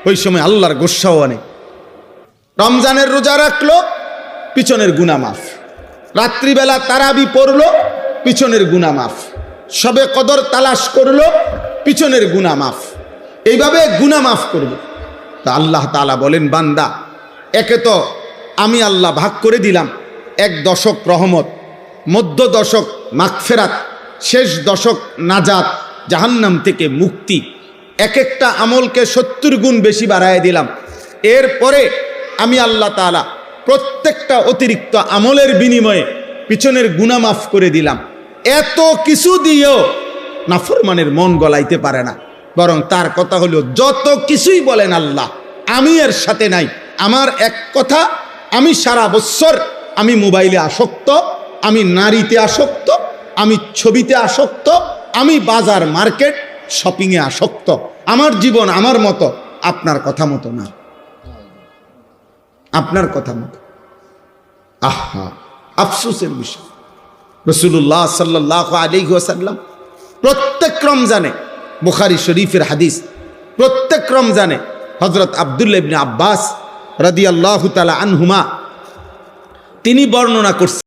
ওই সময় আল্লাহর গোস্সাও অনেক। রমজানের রোজা রাখলো, পিছনের গুনাহ মাফ। রাত্রিবেলা তারাবি পড়লো, পিছনের গুনাহ মাফ। শবে কদর তালাশ করলো, পিছনের গুনাহ মাফ। এইভাবে গুনাহ মাফ করবে। তা আল্লাহ তাআলা বলেন, বান্দা, একে তো আমি আল্লাহ ভাগ করে দিলাম, এক দশক রহমত, মধ্য দশক মাগফিরাত, শেষ দশক নাজাত, জাহান্নাম থেকে মুক্তি। এক একটা আমলকে 70 গুণ বেশি বাড়ায় দিলাম। এরপরে আমি আল্লাহ তাআলা প্রত্যেকটা অতিরিক্ত আমলের বিনিময়ে পিছনের গুনাহ মাফ করে দিলাম। এত কিছু দিয়েও নাফরমানের মন গলাইতে পারে না। বরং তার কথা হলো, যত কিছুই বলেন আল্লাহ, আমি এর সাথে নাই। আমার এক কথা, আমি সারা বছর আমি মোবাইলে আসক্ত, আমি নারীতে আসক্ত, আমি ছবিতে আসক্ত, আমি বাজার মার্কেট শপিংয়ে আসক্ত। আমার জীবন আমার মতো, আপনার কথা মতো না, আপনার কথা মতো। আহা, আফসোসের বিষয়। রাসূলুল্লাহ সাল্লাল্লাহু আলাইহি ওয়াসাল্লাম প্রত্যেক রমজানে, বুখারী শরীফের হাদিস, প্রত্যেক রমজানে হযরত আব্দুল্লাহ ইবনে আব্বাস রাদিয়াল্লাহু তাআলা আনহুমা তিনি বর্ণনা করছেন।